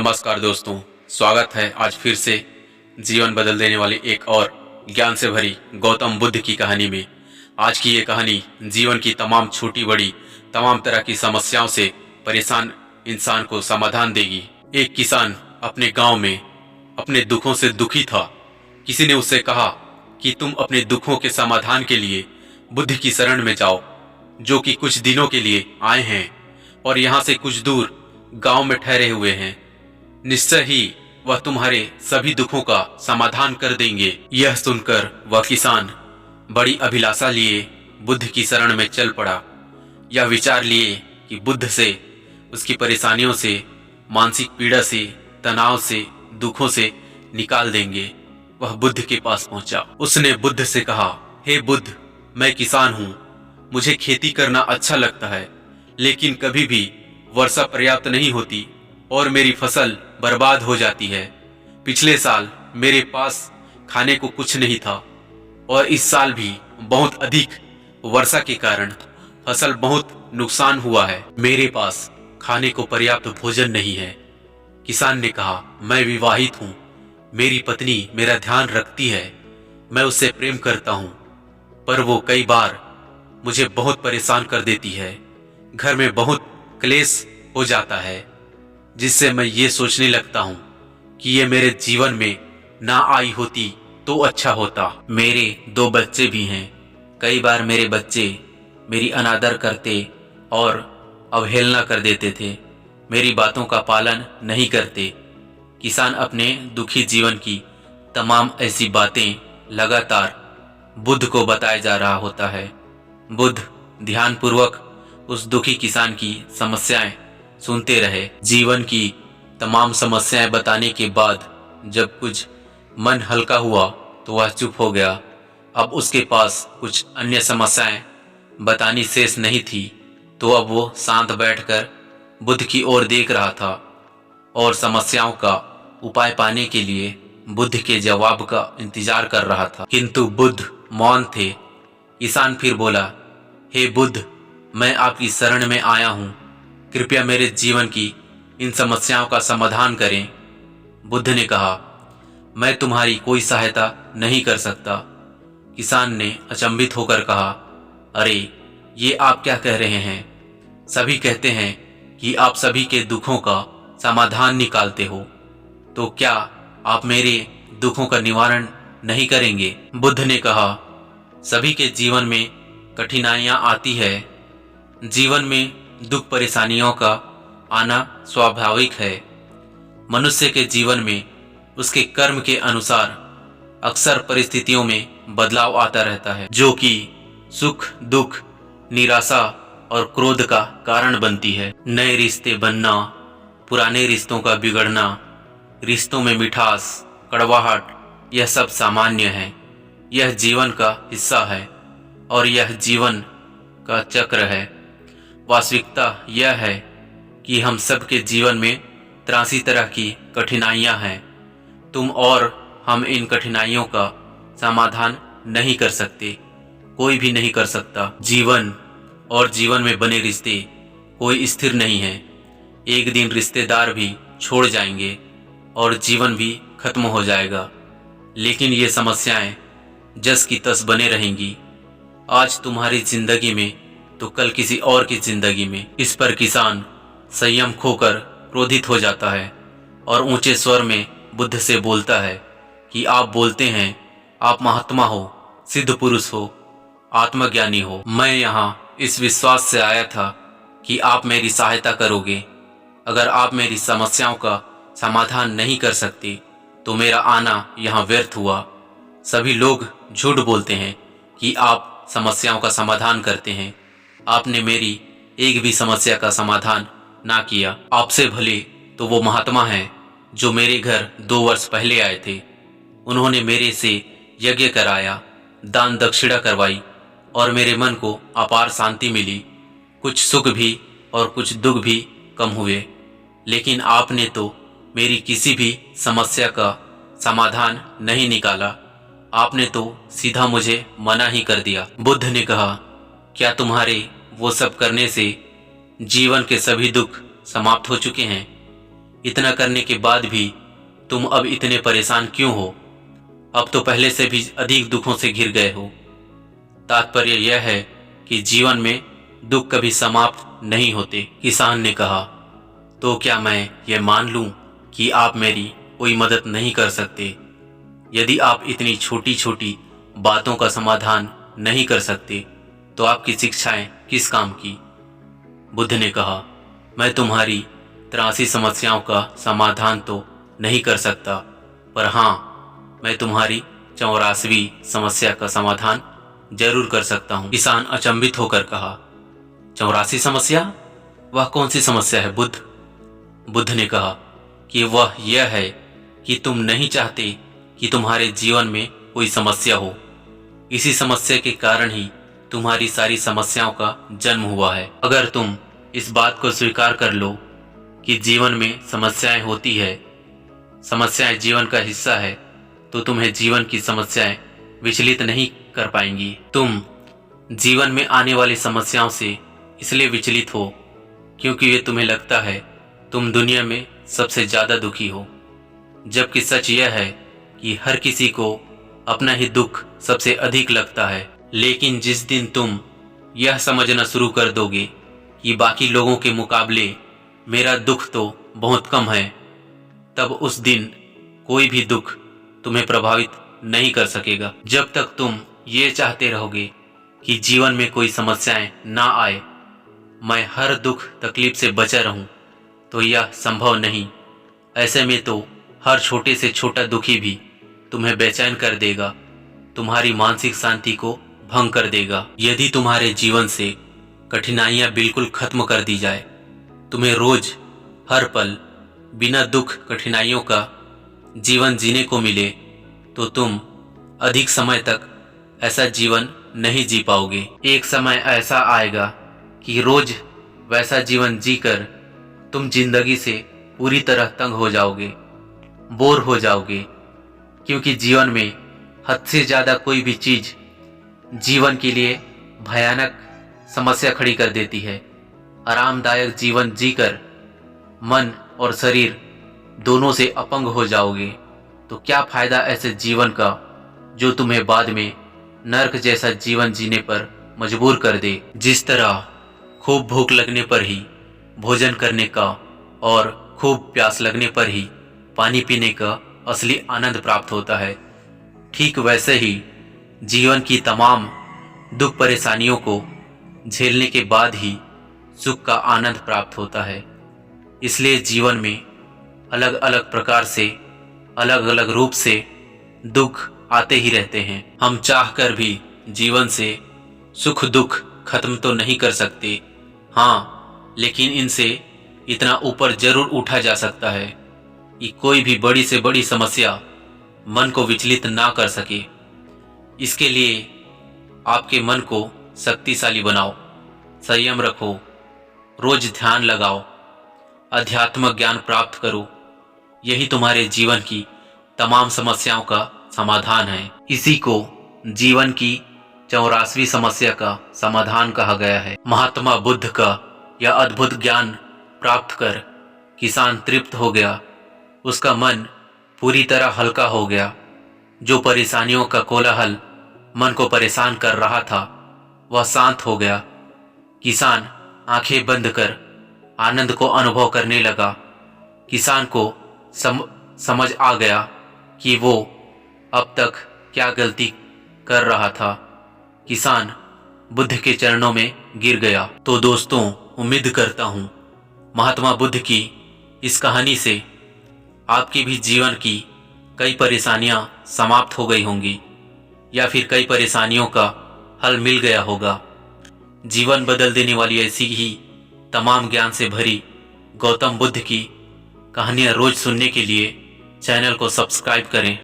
नमस्कार दोस्तों, स्वागत है आज फिर से जीवन बदल देने वाली एक और ज्ञान से भरी गौतम बुद्ध की कहानी में। आज की ये कहानी जीवन की तमाम छोटी बड़ी तमाम तरह की समस्याओं से परेशान इंसान को समाधान देगी। एक किसान अपने गांव में अपने दुखों से दुखी था। किसी ने उससे कहा कि तुम अपने दुखों के समाधान के लिए बुद्ध की शरण में जाओ, जो कि कुछ दिनों के लिए आए हैं और यहाँ से कुछ दूर गांव में ठहरे हुए हैं। निश्चय ही वह तुम्हारे सभी दुखों का समाधान कर देंगे। यह सुनकर वह किसान बड़ी अभिलाषा लिए बुद्ध की शरण में चल पड़ा। यह विचार लिए कि बुद्ध से उसकी परेशानियों से, मानसिक पीड़ा से, तनाव से, दुखों से निकाल देंगे। वह बुद्ध के पास पहुंचा। उसने बुद्ध से कहा, हे बुद्ध, मैं किसान हूँ, मुझे खेती करना अच्छा लगता है, लेकिन कभी भी वर्षा पर्याप्त नहीं होती और मेरी फसल बर्बाद हो जाती है। पिछले साल मेरे पास खाने को कुछ नहीं था और इस साल भी बहुत अधिक वर्षा के कारण फसल बहुत नुकसान हुआ है। मेरे पास खाने को पर्याप्त भोजन नहीं है। किसान ने कहा, मैं विवाहित हूँ, मेरी पत्नी मेरा ध्यान रखती है, मैं उससे प्रेम करता हूँ, पर वो कई बार मुझे बहुत परेशान कर देती है। घर में बहुत क्लेश हो जाता है, जिससे मैं ये सोचने लगता हूँ कि ये मेरे जीवन में ना आई होती तो अच्छा होता। मेरे 2 बच्चे भी हैं। कई बार मेरे बच्चे मेरी अनादर करते और अवहेलना कर देते थे, मेरी बातों का पालन नहीं करते। किसान अपने दुखी जीवन की तमाम ऐसी बातें लगातार बुद्ध को बताया जा रहा होता है। बुद्ध ध्यानपूर्वक उस दुखी किसान की समस्याएं सुनते रहे। जीवन की तमाम समस्याएं बताने के बाद जब कुछ मन हल्का हुआ तो वह चुप हो गया। अब उसके पास कुछ अन्य समस्याएं बतानी शेष नहीं थी, तो अब वो शांत बैठकर बुद्ध की ओर देख रहा था और समस्याओं का उपाय पाने के लिए बुद्ध के जवाब का इंतजार कर रहा था। किंतु बुद्ध मौन थे। किसान फिर बोला, हे बुद्ध, मैं आपकी शरण में आया हूँ, कृपया मेरे जीवन की इन समस्याओं का समाधान करें। बुद्ध ने कहा, मैं तुम्हारी कोई सहायता नहीं कर सकता। किसान ने अचंभित होकर कहा, अरे ये आप क्या कह रहे हैं? सभी कहते हैं कि आप सभी के दुखों का समाधान निकालते हो, तो क्या आप मेरे दुखों का निवारण नहीं करेंगे? बुद्ध ने कहा, सभी के जीवन में कठिनाइयां आती है। जीवन में दुख परेशानियों का आना स्वाभाविक है। मनुष्य के जीवन में उसके कर्म के अनुसार अक्सर परिस्थितियों में बदलाव आता रहता है, जो कि सुख, दुख, निराशा और क्रोध का कारण बनती है। नए रिश्ते बनना, पुराने रिश्तों का बिगड़ना, रिश्तों में मिठास, कड़वाहट, यह सब सामान्य है। यह जीवन का हिस्सा है और यह जीवन का चक्र है। वास्तविकता यह है कि हम सबके जीवन में त्रासी तरह की कठिनाइयां हैं। तुम और हम इन कठिनाइयों का समाधान नहीं कर सकते, कोई भी नहीं कर सकता। जीवन और जीवन में बने रिश्ते कोई स्थिर नहीं है। एक दिन रिश्तेदार भी छोड़ जाएंगे और जीवन भी खत्म हो जाएगा, लेकिन ये समस्याएं जस की तस बने रहेंगी। आज तुम्हारी जिंदगी में तो कल किसी और की जिंदगी में। इस पर किसान संयम खोकर क्रोधित हो जाता है और ऊंचे स्वर में बुद्ध से बोलता है कि आप बोलते हैं आप महात्मा हो, सिद्ध पुरुष हो, आत्मज्ञानी हो। मैं यहाँ इस विश्वास से आया था कि आप मेरी सहायता करोगे। अगर आप मेरी समस्याओं का समाधान नहीं कर सकते तो मेरा आना यहाँ व्यर्थ हुआ। सभी लोग झूठ बोलते हैं कि आप समस्याओं का समाधान करते हैं। आपने मेरी एक भी समस्या का समाधान ना किया। आपसे भले तो वो महात्मा हैं जो मेरे घर 2 वर्ष पहले आए थे। उन्होंने मेरे से यज्ञ कराया, दान दक्षिणा करवाई और मेरे मन को अपार शांति मिली। कुछ सुख भी और कुछ दुख भी कम हुए, लेकिन आपने तो मेरी किसी भी समस्या का समाधान नहीं निकाला। आपने तो सीधा मुझे मना ही कर दिया। बुद्ध ने कहा, क्या तुम्हारे वो सब करने से जीवन के सभी दुख समाप्त हो चुके हैं? इतना करने के बाद भी तुम अब इतने परेशान क्यों हो? अब तो पहले से भी अधिक दुखों से घिर गए हो। तात्पर्य यह है कि जीवन में दुख कभी समाप्त नहीं होते। किसान ने कहा, तो क्या मैं यह मान लूं कि आप मेरी कोई मदद नहीं कर सकते? यदि आप इतनी छोटी छोटी बातों का समाधान नहीं कर सकते तो आपकी शिक्षाएं किस काम की? बुद्ध ने कहा, मैं तुम्हारी 83 समस्याओं का समाधान तो नहीं कर सकता, पर हाँ, मैं तुम्हारी 84वीं समस्या का समाधान जरूर कर सकता हूँ। किसान अचंभित होकर कहा, 84 समस्या? वह कौन सी समस्या है बुद्ध? बुद्ध ने कहा कि वह यह है कि तुम नहीं चाहते कि तुम्हारे जीवन में कोई समस्या हो। इसी समस्या के कारण ही तुम्हारी सारी समस्याओं का जन्म हुआ है। अगर तुम इस बात को स्वीकार कर लो कि जीवन में समस्याएं होती है, समस्याएं जीवन का हिस्सा है, तो तुम्हें जीवन की समस्याएं विचलित नहीं कर पाएंगी। तुम जीवन में आने वाली समस्याओं से इसलिए विचलित हो क्योंकि ये तुम्हें लगता है तुम दुनिया में सबसे ज्यादा दुखी हो, जबकि सच यह है कि हर किसी को अपना ही दुख सबसे अधिक लगता है। लेकिन जिस दिन तुम यह समझना शुरू कर दोगे कि बाकी लोगों के मुकाबले मेरा दुख तो बहुत कम है, तब उस दिन कोई भी दुख तुम्हें प्रभावित नहीं कर सकेगा। जब तक तुम ये चाहते रहोगे कि जीवन में कोई समस्याएं ना आए, मैं हर दुख तकलीफ से बचा रहूं, तो यह संभव नहीं। ऐसे में तो हर छोटे से छोटा दुखी भी तुम्हें बेचैन कर देगा, तुम्हारी मानसिक शांति को भंग कर देगा। यदि तुम्हारे जीवन से कठिनाइयां बिल्कुल खत्म कर दी जाए, तुम्हें रोज हर पल बिना दुख कठिनाइयों का जीवन जीने को मिले, तो तुम अधिक समय तक ऐसा जीवन नहीं जी पाओगे। एक समय ऐसा आएगा कि रोज वैसा जीवन जीकर तुम जिंदगी से पूरी तरह तंग हो जाओगे, बोर हो जाओगे, क्योंकि जीवन में हद से ज्यादा कोई भी चीज जीवन के लिए भयानक समस्या खड़ी कर देती है। आरामदायक जीवन जीकर मन और शरीर दोनों से अपंग हो जाओगे, तो क्या फायदा ऐसे जीवन का जो तुम्हें बाद में नर्क जैसा जीवन जीने पर मजबूर कर दे। जिस तरह खूब भूख लगने पर ही भोजन करने का और खूब प्यास लगने पर ही पानी पीने का असली आनंद प्राप्त होता है, ठीक वैसे ही जीवन की तमाम दुख परेशानियों को झेलने के बाद ही सुख का आनंद प्राप्त होता है। इसलिए जीवन में अलग अलग प्रकार से, अलग अलग रूप से दुख आते ही रहते हैं। हम चाहकर भी जीवन से सुख दुख खत्म तो नहीं कर सकते, हाँ, लेकिन इनसे इतना ऊपर जरूर उठा जा सकता है कि कोई भी बड़ी से बड़ी समस्या मन को विचलित ना कर सके। इसके लिए आपके मन को शक्तिशाली बनाओ, संयम रखो, रोज ध्यान लगाओ, अध्यात्म ज्ञान प्राप्त करो। यही तुम्हारे जीवन की तमाम समस्याओं का समाधान है। इसी को जीवन की 84वीं समस्या का समाधान कहा गया है। महात्मा बुद्ध का यह अद्भुत ज्ञान प्राप्त कर किसान तृप्त हो गया। उसका मन पूरी तरह हल्का हो गया। जो परेशानियों का कोलाहल मन को परेशान कर रहा था, वह शांत हो गया। किसान आंखें बंद कर आनंद को अनुभव करने लगा। किसान को समझ आ गया कि वो अब तक क्या गलती कर रहा था। किसान बुद्ध के चरणों में गिर गया। तो दोस्तों, उम्मीद करता हूँ महात्मा बुद्ध की इस कहानी से आपकी भी जीवन की कई परेशानियां समाप्त हो गई होंगी, या फिर कई परेशानियों का हल मिल गया होगा। जीवन बदल देने वाली ऐसी ही तमाम ज्ञान से भरी गौतम बुद्ध की कहानियां रोज सुनने के लिए चैनल को सब्सक्राइब करें।